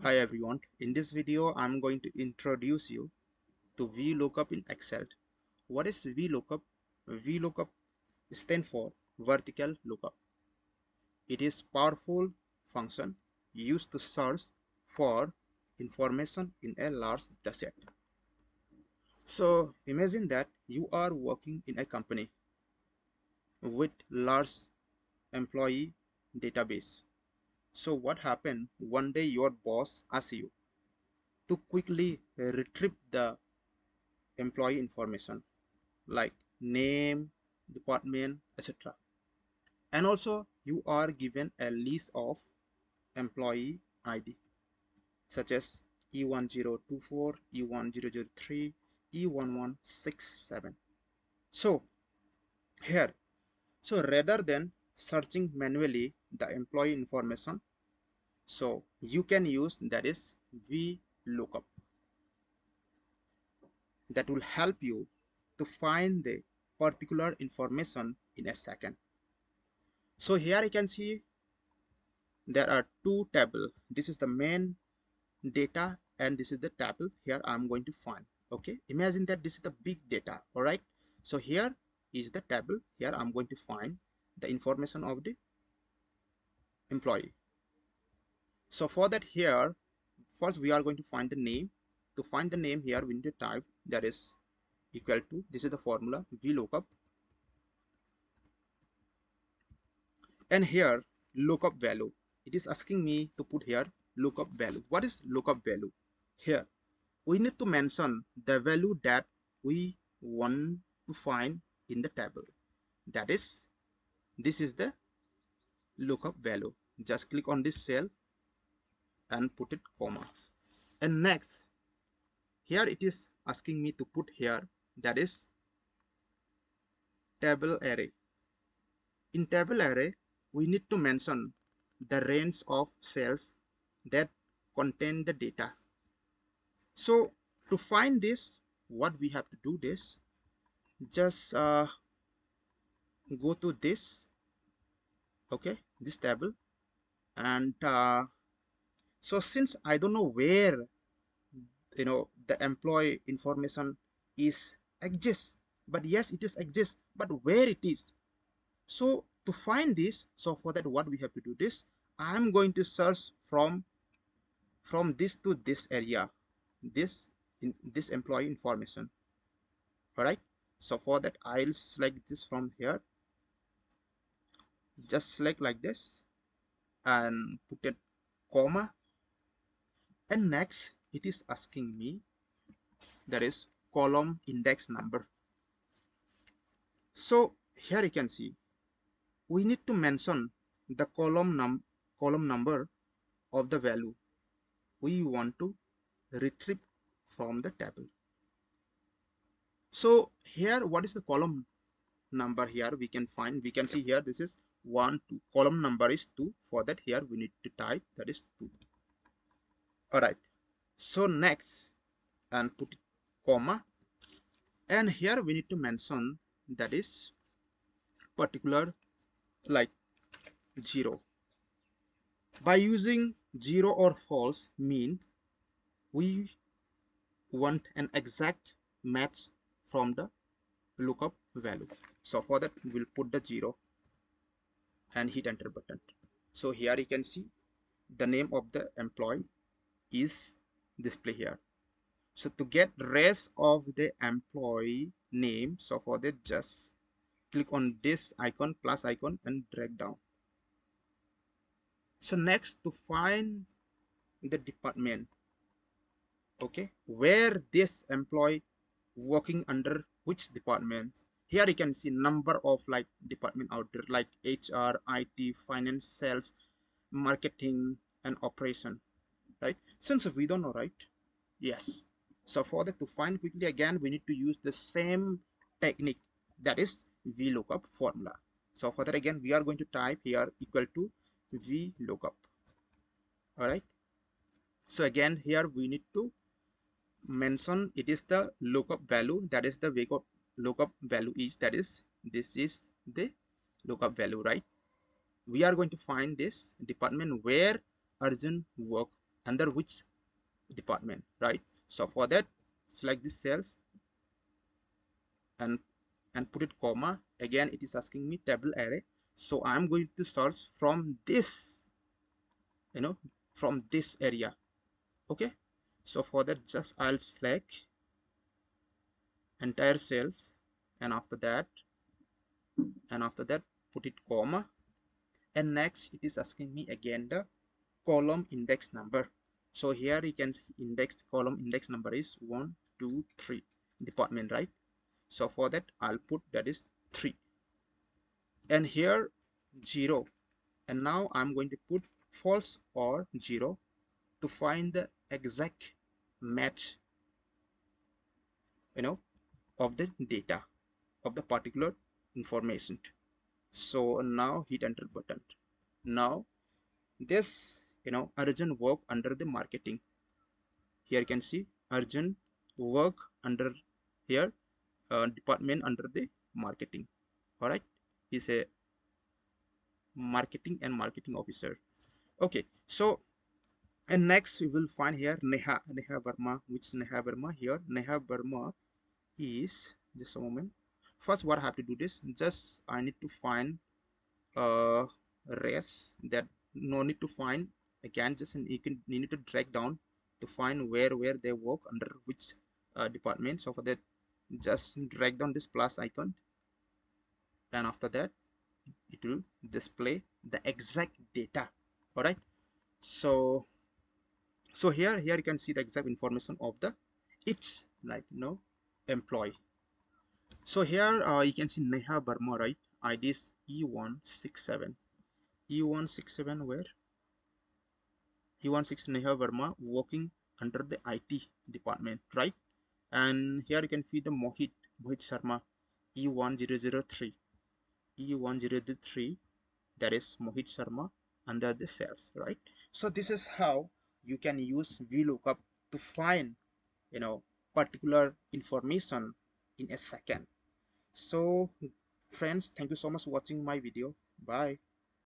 Hi everyone, in this video I'm going to introduce you to VLOOKUP in Excel. What is VLOOKUP? VLOOKUP stands for vertical lookup. It is powerful function used to search for information in a large dataset. So imagine that you are working in a company with large employee database. So what happened? One day your boss asks you to quickly retrieve the employee information like name, department, etc. And also you are given a list of employee ID such as E1024, E1003, E1167. So here, so rather than searching manually the employee information, so you can use that is VLOOKUP that will help you to find the particular information in a second. So here you can see there are two tables. This is the main data and this is the table here I'm going to find. Okay, imagine that this is the big data. All right, so here is the table. Here I'm going to find the information of the employee. So for that, here first we are going to find the name. To find the name, here we need to type that is equal to, this is the formula VLOOKUP, and here lookup value. It is asking me to put here lookup value. What is lookup value? Here we need to mention the value that we want to find in the table. That is, this is the lookup value. Just click on this cell and put it comma. And next, here it is asking me to put here that is table array. In table array, we need to mention the range of cells that contain the data. So to find this, what we have to do this, just go to this, okay, this table, and so since I don't know where the employee information is exists, but yes it is exists, but where it is. So to find this, so for that what we have to do this, I'm going to search from this to this area, this in this employee information. All right, so for that I'll select this from here, just select like this and put a comma, and next it is asking me that is column index number. So here you can see we need to mention the column number of the value we want to retrieve from the table. So here what is the column number? Here we can see here this is 1 2, column number is 2. For that, here we need to type that is 2. All right, so next and put it comma, and here we need to mention that is particular like 0. By using 0 or false means we want an exact match from the lookup value. So for that we'll put the 0 and hit enter button. So here you can see the name of the employee is display here. So to get rest of the employee name, so for that just click on this icon, plus icon, and drag down. So next, to find the department, okay, where this employee working under which department. Here you can see number of like department out there like HR, IT, finance, sales, marketing, and operation, right? Since we don't know, right? Yes. So for that, to find quickly again, we need to use the same technique, that is VLOOKUP formula. So for that again, we are going to type here equal to VLOOKUP. All right. So again, here we need to mention it is the lookup value, that is the lookup value is, that is this is the lookup value, right? We are going to find this department where urgent work under which department, right? So for that, select this cells and put it comma. Again, it is asking me table array, so I'm going to search from this, you know, from this area. Okay, so for that, just I'll select entire cells, and after that put it comma. And next it is asking me again the column index number. So here you can see column index number is 1 2 3 department, right? So for that, I'll put that is 3, and here 0. And now I'm going to put false or 0 to find the exact match, you know, of the data of the particular information. So now hit enter button. Now this, urgent work under the marketing. Here you can see urgent work under here, department under the marketing. All right, he's a marketing officer. Okay, so and next we will find here Neha Verma. Which Neha Verma? Here Neha Verma is, just a moment. First, what I have to do this, just I need to find res that no need to find again, just you need to drag down to find where they work under which department. So for that, just drag down this plus icon, and after that it will display the exact data. All right, so here you can see the exact information of the each, like, employee. So here you can see Neha Burma, right? ID is E167. E167 where? E16 Neha Verma working under the IT department, right? And here you can see the Mohit Sharma, E1003. E1003, that is Mohit Sharma under the cells, right? So this is how you can use VLOOKUP to find, particular information in a second. So friends, thank you so much for watching my video. Bye.